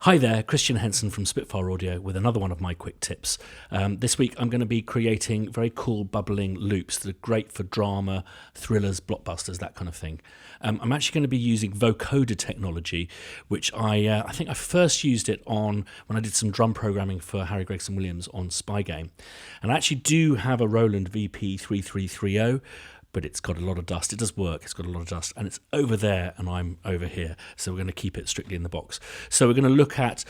Hi there, Christian Henson from Spitfire Audio with another one of my quick tips. This week I'm going to be creating very cool bubbling loops that are great for drama, thrillers, blockbusters, that kind of thing. I'm actually going to be using vocoder technology, which I think I first used it on when I did some drum programming for Harry Gregson Williams on Spy Game. And I actually do have a Roland VP3330, but it's got a lot of dust. It does work, it's got a lot of dust, and it's over there and I'm over here, so we're going to keep it strictly in the box. So we're going to look at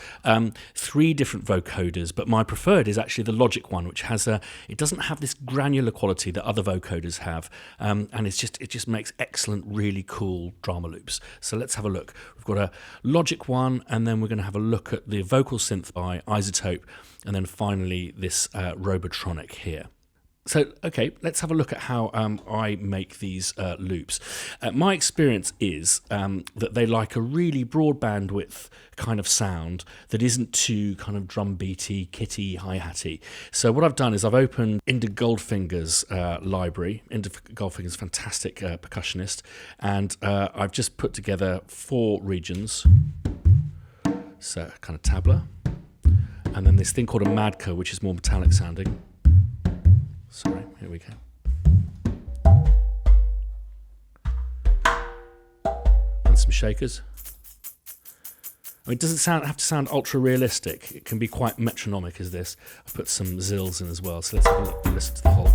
3 different vocoders, but my preferred is actually the Logic one, which has it doesn't have this granular quality that other vocoders have, and it just makes excellent, really cool drama loops. So let's have a look. We've got a Logic one, and then we're going to have a look at the vocal synth by iZotope, and then finally this Robotronic here. So, okay, let's have a look at how I make these loops. My experience is that they like a really broad bandwidth kind of sound that isn't too kind of drum beaty, kitty, hi-hatty. So what I've done is I've opened Inda Goldfinger's library. Inda Goldfinger's a fantastic percussionist, and I've just put together 4 regions. So kind of tabla, and then this thing called a Madka, which is more metallic sounding. Sorry, here we go. And some shakers. I mean, it doesn't have to sound ultra realistic. It can be quite metronomic as this. I've put some zills in as well, so let's have a look and listen to the whole.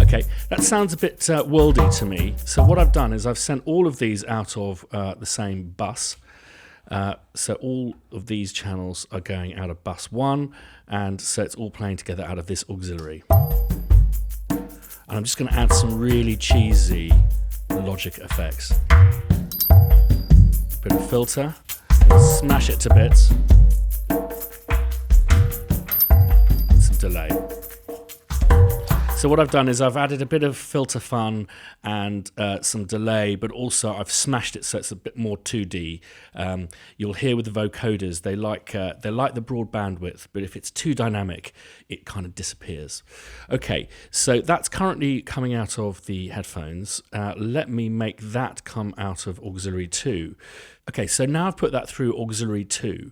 Okay, that sounds a bit worldy to me. So what I've done is I've sent all of these out of the same bus. So all of these channels are going out of bus 1, and so it's all playing together out of this auxiliary. And I'm just going to add some really cheesy Logic effects. Bit of filter, smash it to bits, and some delay. So what I've done is I've added a bit of filter fun and some delay, but also I've smashed it so it's a bit more 2D. You'll hear with the vocoders they like the broad bandwidth, but if it's too dynamic, it kind of disappears. Okay, so that's currently coming out of the headphones. Let me make that come out of auxiliary 2. Okay, so now I've put that through auxiliary 2.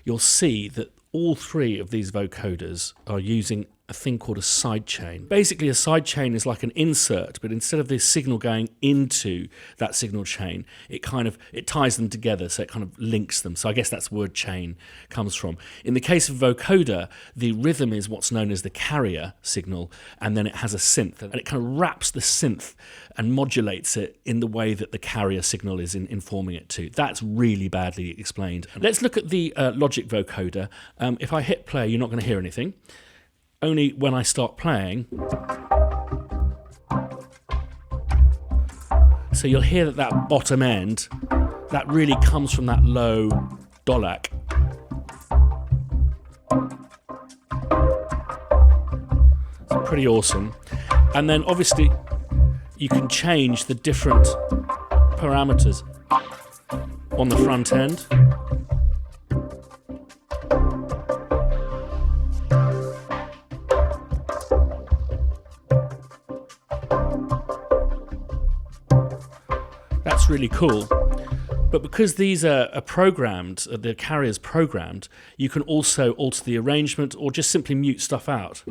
You'll see that all 3 of these vocoders are using a thing called a sidechain. Basically, a sidechain is like an insert, but instead of this signal going into that signal chain, it ties them together, so it kind of links them. So I guess that's where word chain comes from. In the case of vocoder, the rhythm is what's known as the carrier signal, and then it has a synth, and it kind of wraps the synth and modulates it in the way that the carrier signal is informing it to. That's really badly explained. Let's look at the Logic vocoder. If I hit play, you're not going to hear anything. Only when I start playing. So you'll hear that bottom end, that really comes from that low dolac. It's pretty awesome. And then obviously you can change the different parameters on the front end. That's really cool, but because these are programmed, the carrier's programmed, you can also alter the arrangement or just simply mute stuff out.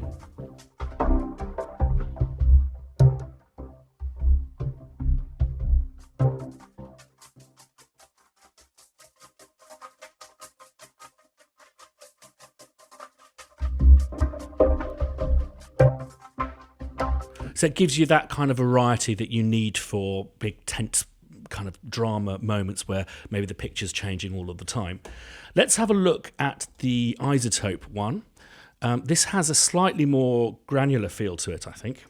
So it gives you that kind of variety that you need for big tense kind of drama moments where maybe the picture's changing all of the time. Let's have a look at the iZotope one. This has a slightly more granular feel to it, I think.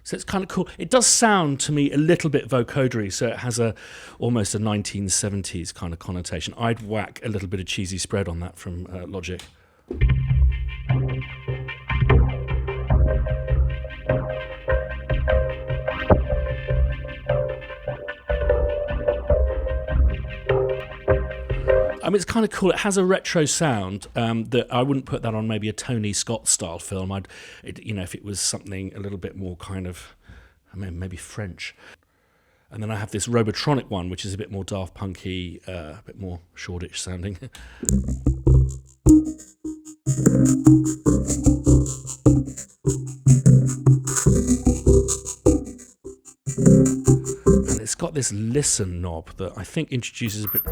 So it's kind of cool. It does sound to me a little bit vocodery, so it has almost a 1970s kind of connotation. I'd whack a little bit of cheesy spread on that from Logic. mean, it's kind of cool. It has a retro sound that I wouldn't put that on maybe a Tony Scott style film. If it was something a little bit more kind of, maybe French. And then I have this Robotronic one, which is a bit more Daft Punky, a bit more Shoreditch sounding. And it's got this listen knob that I think introduces a bit...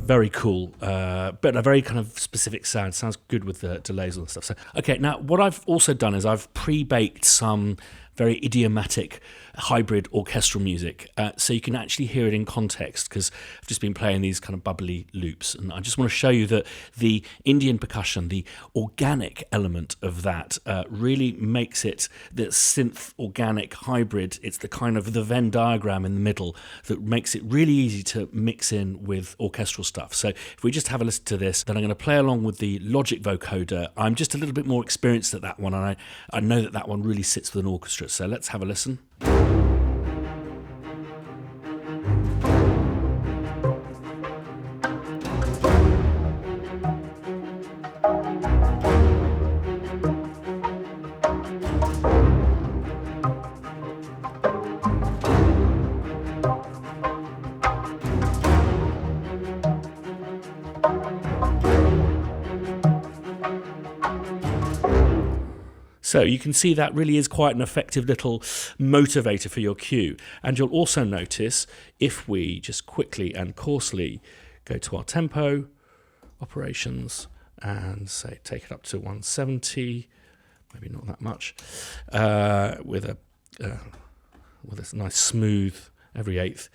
Very cool, but a very kind of specific sound. Sounds good with the delays and stuff. So, okay, now what I've also done is I've pre-baked some very idiomatic hybrid orchestral music, so you can actually hear it in context, because I've just been playing these kind of bubbly loops, and I just want to show you that the Indian percussion, the organic element of that, really makes it the synth organic hybrid. It's the kind of the Venn diagram in the middle that makes it really easy to mix in with orchestral stuff. So if we just have a listen to this, then I'm going to play along with the Logic vocoder. I'm just a little bit more experienced at that one, and I know that one really sits with an orchestra. So let's have a listen. So you can see that really is quite an effective little motivator for your cue. And you'll also notice if we just quickly and coarsely go to our tempo, operations, and say take it up to 170, maybe not that much, with this nice smooth every eighth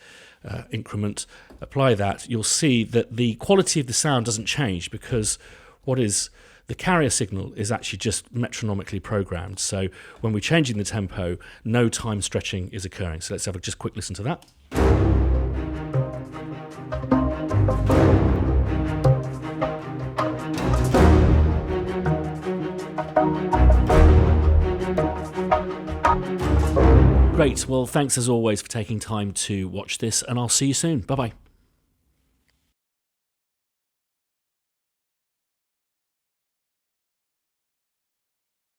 increment, apply that, you'll see that the quality of the sound doesn't change, because the carrier signal is actually just metronomically programmed. So when we're changing the tempo, no time stretching is occurring. So let's have a just quick listen to that. Great. Well, thanks as always for taking time to watch this, and I'll see you soon. Bye-bye.